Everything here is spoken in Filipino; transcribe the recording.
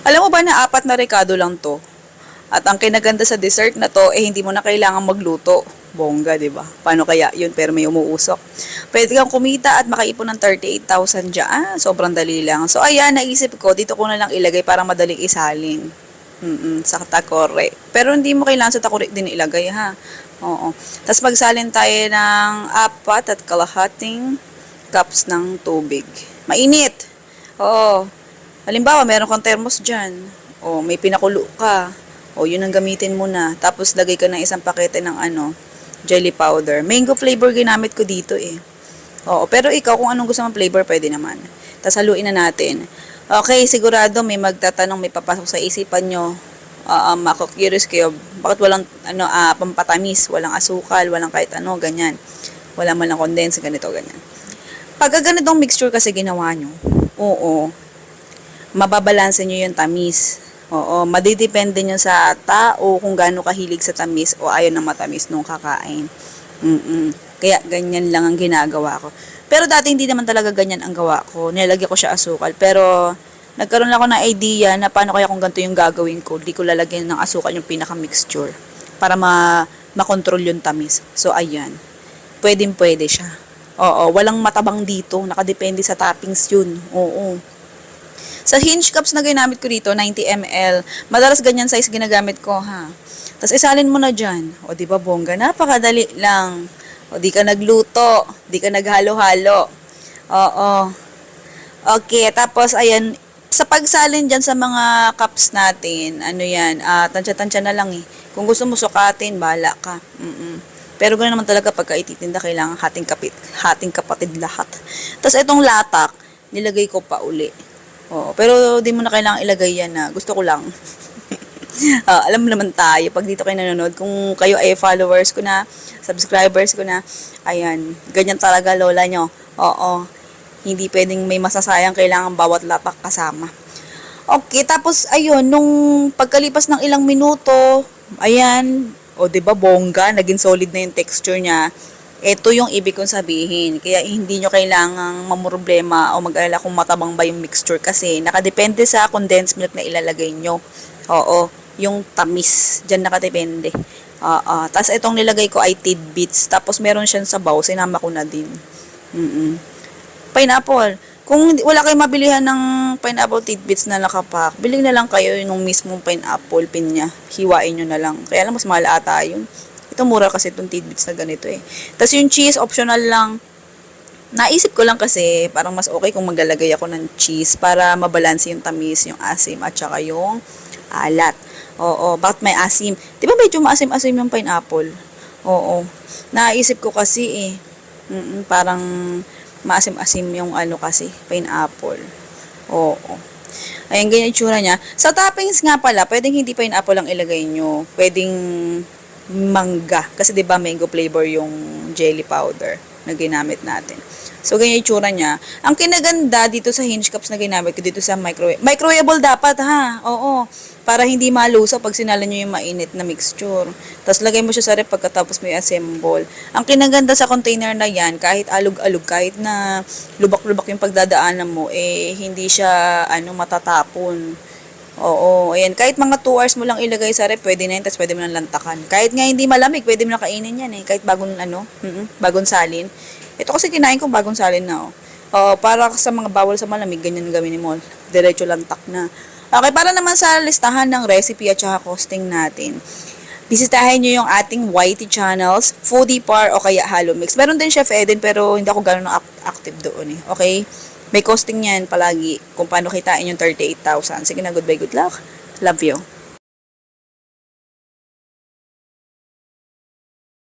Alam mo ba na 4 na rekado lang to? At ang kinaganda sa dessert na to, hindi mo na kailangan magluto. Bongga, di ba? Paano kaya yun pero may umuusok? Pwede kang kumita at makaipon ng 38,000 dyan. Sobrang dali lang. So, ayan, naisip ko, dito ko na lang ilagay para madaling isalin. Sa takore. Pero hindi mo kailangan sa takore din ilagay, ha? Oo. Tapos magsalin tayo ng 4.5 cups ng tubig. Mainit! Oo. Halimbawa, meron kang thermos dyan. O, may pinakulo ka. O, yun ang gamitin mo na. Tapos, lagay ka ng isang pakete ng jelly powder. Mango flavor ginamit ko dito eh. Oo, pero ikaw, kung anong gusto mong flavor, pwede naman. Tapos, haluin na natin. Okay, sigurado may magtatanong, may papasok sa isipan nyo. Mako-curious kayo, bakit walang pampatamis, walang asukal, walang kahit ano, ganyan. Wala man lang condense, ganito, ganyan. Pag ganitong mixture kasi ginawa nyo, oo, mababalanse nyo yung tamis. Oo, madidepende nyo sa tao kung gaano kahilig sa tamis o ayaw ng matamis nung kakain. Kaya ganyan lang ang ginagawa ko. Pero dati hindi naman talaga ganyan ang gawa ko. Nilagyan ko siya asukal. Pero nagkaroon lang ako ng idea na paano kaya kung ganito yung gagawin ko. Di ko lalagyan ng asukal yung pinaka-mixture para makontrol yung tamis. So, ayan. Pwedeng-pwede siya. Oo, walang matabang dito. Nakadepende sa toppings yun. Oo. Sa hinge cups na ginamit ko dito, 90 ml. Madalas ganyan size ginagamit ko, ha. Tapos isalin mo na dyan. O, di ba bongga? Napakadali lang. O, di ka nagluto. Di ka naghalo-halo. Oo. Okay, tapos, ayan, sa pagsalin dyan sa mga cups natin, ano yan, tansya-tansya na lang eh. Kung gusto mo sukatin, bahala ka. Pero ganoon naman talaga pagka ititinda, kailangan hating kapatid lahat. Tapos itong latak, nilagay ko pa uli. Oo, pero di mo na kailangang ilagay yan na. Gusto ko lang. Alam mo naman tayo, pag dito kayo nanonood, kung kayo ay followers ko na, subscribers ko na, ayan, ganyan talaga lola nyo. Oo, hindi pwedeng may masasayang, kailangan bawat lapak kasama. Okay, tapos ayun, nung pagkalipas ng ilang minuto, ayan, o diba bongga, naging solid na yung texture niya. Ito yung ibig kong sabihin. Kaya hindi nyo kailangang mamroblema o mag-alala kung matabang ba yung mixture kasi nakadepende sa condensed milk na ilalagay nyo. Oo, yung tamis. Diyan nakadepende. Tapos itong nilagay ko ay tidbits. Tapos meron siyang sabaw. Sinama ko na din. Pineapple. Kung wala kayong mabilihan ng pineapple tidbits na nakapack, bili na lang kayo yung mismong pineapple pin niya. Hiwain nyo na lang. Kaya lang mas mahal ata yun. Ito mura kasi itong tidbits na ganito eh. Tapos yung cheese, optional lang. Naisip ko lang kasi parang mas okay kung maglalagay ako ng cheese para mabalanse yung tamis, yung asim, at saka yung alat. Oo, bakit may asim? Di ba medyo maasim-asim yung pineapple? Oo. Naisip ko kasi eh. Parang maasim-asim yung kasi, pineapple. Oo. Ayan, ganyan yung tsura niya. Sa toppings nga pala, pwedeng hindi pineapple lang ilagay nyo. Pwedeng mangga. Kasi 'di ba mango flavor yung jelly powder na ginamit natin. So, ganyan yung tsura niya. Ang kinaganda dito sa hinge cups na ginamit ko dito sa microwave. Microwavable dapat, ha? Oo. Para hindi malusaw pag sinalan nyo yung mainit na mixture. Tapos, lagay mo siya sa rep pagkatapos mo i-assemble. Ang kinaganda sa container na yan, kahit alog-alog, kahit na lubak-lubak yung pagdadaanan mo, hindi siya, matatapon. Oo, ayan. Kahit mga 2 hours mo lang ilagay sa rep, pwede na yun, tapos pwede mo lang lantakan. Kahit nga hindi malamig, pwede mo na kainin yan eh. Kahit bagong salin. Ito kasi kinain kong bagong salin na, para sa mga bawal sa malamig, ganyan gawin mo. Diretso lantak na. Okay, para naman sa listahan ng recipe at saka costing natin. Bisitahin nyo yung ating YT channels, Foodie Par o kaya Halo Mix. Meron din Chef Eden pero hindi ako gano'n active doon eh. Okay? May costing yan palagi kung paano kitain yung 38,000. Sige na, goodbye, good luck. Love you.